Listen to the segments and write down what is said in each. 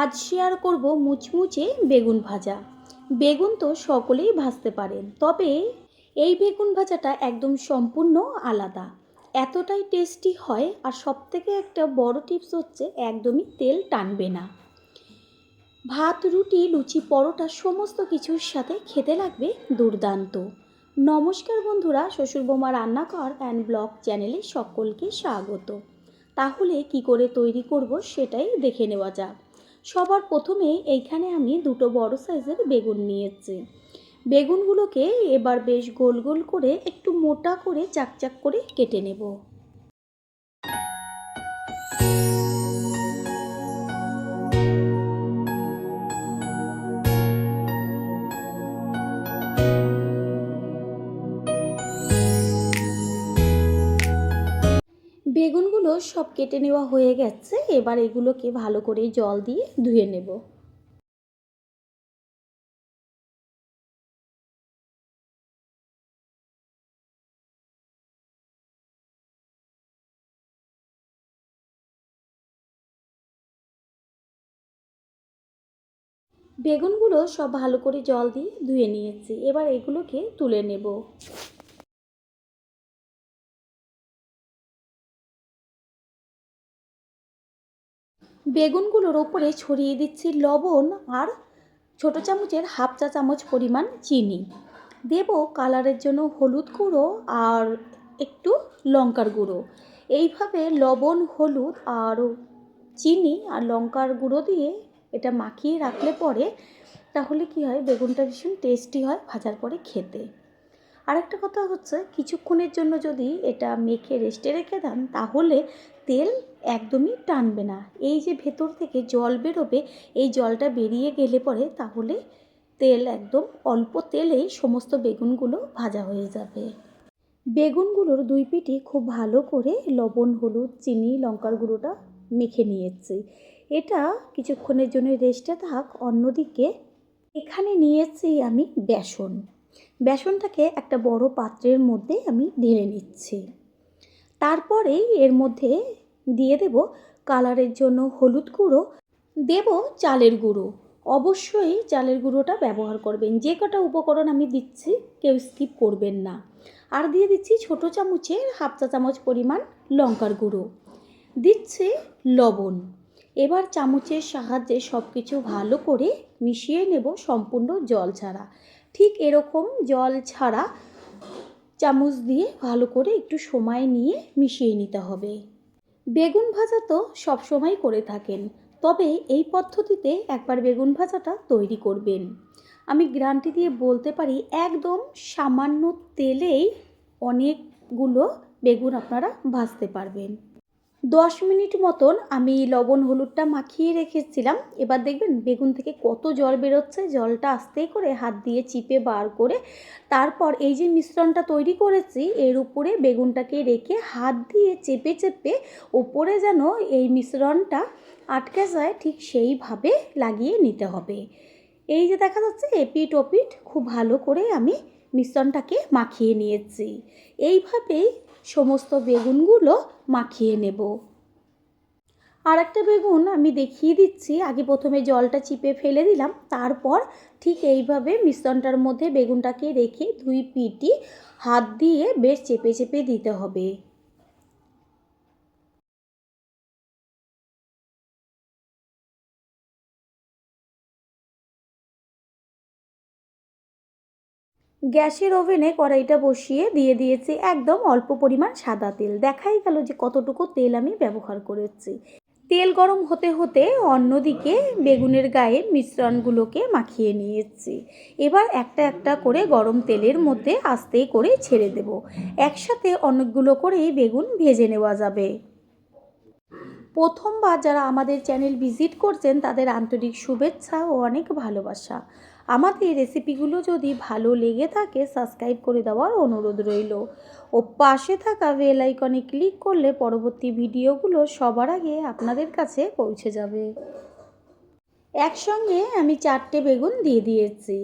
আজ শেয়ার করব মুচমুচে বেগুন ভাজা। বেগুন তো সকলেই ভাজতে পারেন, তবে এই বেগুন ভাজাটা একদম সম্পূর্ণ আলাদা। এতটাই টেস্টি হয়, আর সবথেকে একটা বড় টিপস হচ্ছে একদমই তেল টানবে না। ভাত, রুটি, লুচি, পরোটা সমস্ত কিছুর সাথে খেতে লাগবে দুর্দান্ত। নমস্কার বন্ধুরা, শ্বশুর বৌমা রান্নাঘর অ্যান্ড ব্লগ চ্যানেলে সকলকে স্বাগত। তাহলে কি করে তৈরি করব সেটাই দেখে নেওয়া যাক। সবার প্রথমে এইখানে আমি দুটো বড় সাইজের বেগুন নিয়েছি। বেগুনগুলোকে এবার বেশ গোল গোল করে একটু মোটা করে চাকচাক করে কেটে নেব। বেগুনগুলো সব কেটে নেওয়া হয়ে গেছে। এবার এগুলোকে ভালো করে জল দিয়ে ধুয়ে নেব। বেগুনগুলো সব ভালো করে জল দিয়ে ধুয়ে নিয়েছি। এবার এগুলোকে তুলে নেব। বেগুনগুলোর ওপরে ছড়িয়ে দিচ্ছি লবণ আর ছোটো চামচের হাফ চা চামচ পরিমাণ চিনি। দেব কালারের জন্য হলুদ গুঁড়ো আর একটু লঙ্কার গুঁড়ো। এইভাবে লবণ, হলুদ আর চিনি আর লঙ্কার গুঁড়ো দিয়ে এটা মাখিয়ে রাখলে পরে তাহলে কি হয়, বেগুনটা ভীষণ টেস্টি হয় ভাজার পরে খেতে। আরেকটা কথা হচ্ছে, কিছুক্ষণের জন্য যদি এটা মেখে রেস্টে রেখে দেন তাহলে তেল একদমই টানবে না। এই যে ভেতর থেকে জল বেরোবে, এই জলটা বেরিয়ে গেলে পরে তাহলে তেল একদম অল্প তেলেই সমস্ত বেগুনগুলো ভাজা হয়ে যাবে। বেগুনগুলোর দুই পিঠই খুব ভালো করে লবণ, হলুদ, চিনি, লঙ্কার গুঁড়োটা মেখে নিয়েছি। এটা কিছুক্ষণের জন্য রেস্টে থাক। অন্যদিকে এখানে নিয়েছি আমি বেসন। বেসনটাকে একটা বড় পাত্রের মধ্যে আমি ঢেলে নিচ্ছি। তারপরেই এর মধ্যে দিয়ে দেব কালারের জন্য হলুদ গুঁড়ো, দেব চালের গুঁড়ো। অবশ্যই চালের গুঁড়োটা ব্যবহার করবেন। যে কটা উপকরণ আমি দিচ্ছি কেউ স্কিপ করবেন না। আর দিয়ে দিচ্ছি ছোটো চামচের হাফ চা চামচ পরিমাণ লঙ্কার গুঁড়ো, দিচ্ছি লবণ। এবার চামচের সাহায্যে সব কিছু ভালো করে মিশিয়ে নেব, সম্পূর্ণ জল ছাড়া। ঠিক এরকম জল ছাড়া চামচ দিয়ে ভালো করে একটু সময় নিয়ে মিশিয়ে নিতে হবে। বেগুন ভাজা তো সবসময় করে থাকেন, তবে এই পদ্ধতিতে একবার বেগুন ভাজাটা তৈরি করবেন। আমি গ্যারান্টি দিয়ে বলতে পারি একদম সামান্য তেলেই অনেকগুলো বেগুন আপনারা ভাজতে পারবেন। 10 মিনিট মতন আমি লবণ হলুদটা মাখিয়ে রেখেছিলাম। এবার দেখবেন বেগুন থেকে কত জল বেরোচ্ছে। জলটা আস্তে করে হাত দিয়ে চিপে বার করে তারপর এই যে মিশ্রণটা তৈরি করেছি এর উপরে বেগুনটাকে রেখে হাত দিয়ে চেপে চেপে ওপরে যেন এই মিশ্রণটা আটকে যায় ঠিক সেইভাবে লাগিয়ে নিতে হবে। এই যে দেখা যাচ্ছে এপিট ওপিট খুব ভালো করে আমি মিশ্রণটাকে মাখিয়ে নিয়েছি। এইভাবেই সমস্ত বেগুনগুলো মাখিয়ে নেব। আর একটা বেগুন আমি দেখিয়ে দিচ্ছি। আগে প্রথমে জলটা চিপে ফেলে দিলাম, তারপর ঠিক এইভাবে মিশ্রণটার মধ্যে বেগুনটাকে রেখে দুই পিঠই হাত দিয়ে বেশ চেপে চেপে দিতে হবে। গ্যাসের ওভেনে কড়াইটা বসিয়ে দিয়ে দিয়েছি একদম অল্প পরিমাণ সাদা তেল। দেখাই গেল যে কতটুকু তেল আমি ব্যবহার করেছি। তেল গরম হতে হতে অন্যদিকে বেগুনের গায়ে মিশ্রণগুলোকে মাখিয়ে নিয়েছি। এবার একটা একটা করে গরম তেলের মধ্যে আস্তে করে ছেড়ে দেব। একসাথে অনেকগুলো করেই বেগুন ভেজে নেওয়া যাবে। প্রথমবার যারা আমাদের চ্যানেল ভিজিট করছেন তাদের আন্তরিক শুভেচ্ছা ও অনেক ভালোবাসা। আমাদের রেসিপিগুলো যদি ভালো লেগে থাকে সাবস্ক্রাইব করে দেওয়ার অনুরোধ রইল ও পাশে থাকা বেল আইকনে ক্লিক করলে পরবর্তী ভিডিওগুলো সবার আগে আপনাদের কাছে পৌঁছে যাবে। একসঙ্গে আমি 4টে বেগুন দিয়ে দিয়েছি।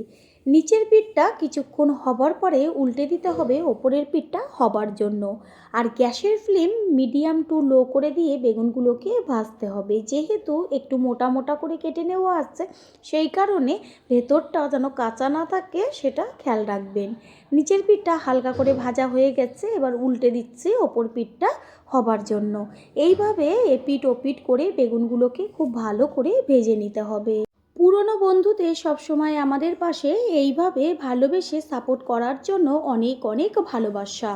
নিচের পিঠটা কিছুক্ষণ হবার পরে উল্টে দিতে হবে ওপরের পিঠটা হবার জন্য। আর গ্যাসের ফ্লেম মিডিয়াম টু লো করে দিয়ে বেগুনগুলোকে ভাজতে হবে। যেহেতু একটু মোটা মোটা করে কেটে নেওয়া আছে, সেই কারণে ভেতরটা যেন কাঁচা না থাকে সেটা খেয়াল রাখবেন। নিচের পিঠটা হালকা করে ভাজা হয়ে গেছে, এবার উল্টে দিচ্ছি ওপর পিঠটা হবার জন্য। এইভাবে এপিঠ ওপিঠ করে বেগুনগুলোকে খুব ভালো করে ভেজে নিতে হবে। পুরনো বন্ধুদের সবসময় আমাদের পাশে এইভাবে ভালোবেসে সাপোর্ট করার জন্য অনেক অনেক ভালোবাসা।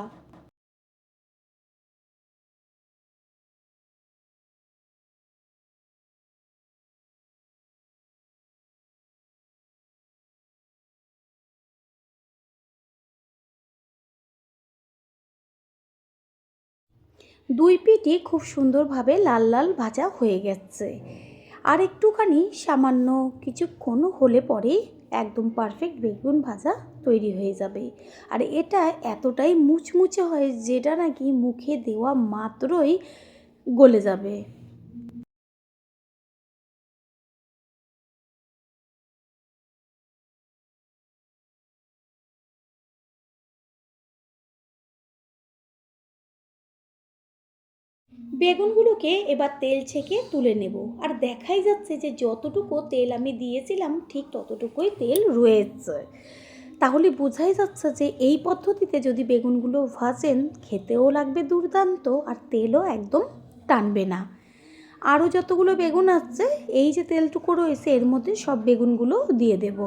দুই পিঠই খুব সুন্দরভাবে লাল লাল ভাজা হয়ে গেছে। আর একটুখানি সামান্য কিছুক্ষণ হলে পরেই একদম পারফেক্ট বেগুন ভাজা তৈরি হয়ে যাবে। আর এটা এতটাই মুচমুচে হয় যেটা নাকি মুখে দেওয়া মাত্রই গলে যাবে। বেগুনগুলোকে এবার তেল ছেঁকে তুলে নেব। আর দেখাই যাচ্ছে যে যতটুকু তেল আমি দিয়েছিলাম ঠিক ততটুকুই তেল রয়েছে। তাহলে বোঝাই যাচ্ছে যে এই পদ্ধতিতে যদি বেগুনগুলো ভাজেন খেতেও লাগবে দুর্দান্ত, আর তেলও একদম টানবে না। আরও যতগুলো বেগুন আছে এই যে তেলটুকু রয়েছে এর মধ্যে সব বেগুনগুলো দিয়ে দেব।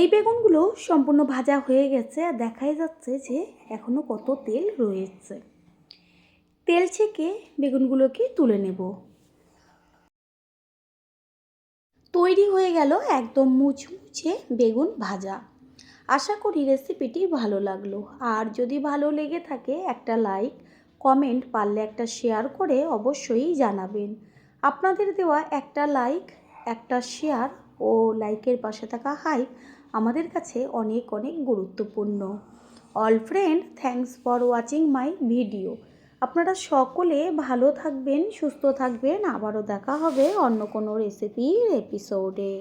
এই বেগুনগুলো সম্পূর্ণ ভাজা হয়ে গেছে, আর দেখাই যাচ্ছে যে এখনও কত তেল রয়েছে। তেল ছেঁকে বেগুনগুলোকে তুলে নেব। তৈরি হয়ে গেল একদম মুচমুচে বেগুন ভাজা। আশা করি রেসিপিটি ভালো লাগলো। আর যদি ভালো লেগে থাকে একটা লাইক, কমেন্ট, পারলে একটা শেয়ার করে অবশ্যই জানাবেন। আপনাদের দেওয়া একটা লাইক, একটা শেয়ার ও লাইকের পাশে থাকা হাইপ আমাদের কাছে অনেক অনেক গুরুত্বপূর্ণ। All friend, thanks for watching my video. আপনারা সকলে ভালো থাকবেন, সুস্থ থাকবেন। আবারও দেখা হবে অন্য কোনো রেসিপির এপিসোডে।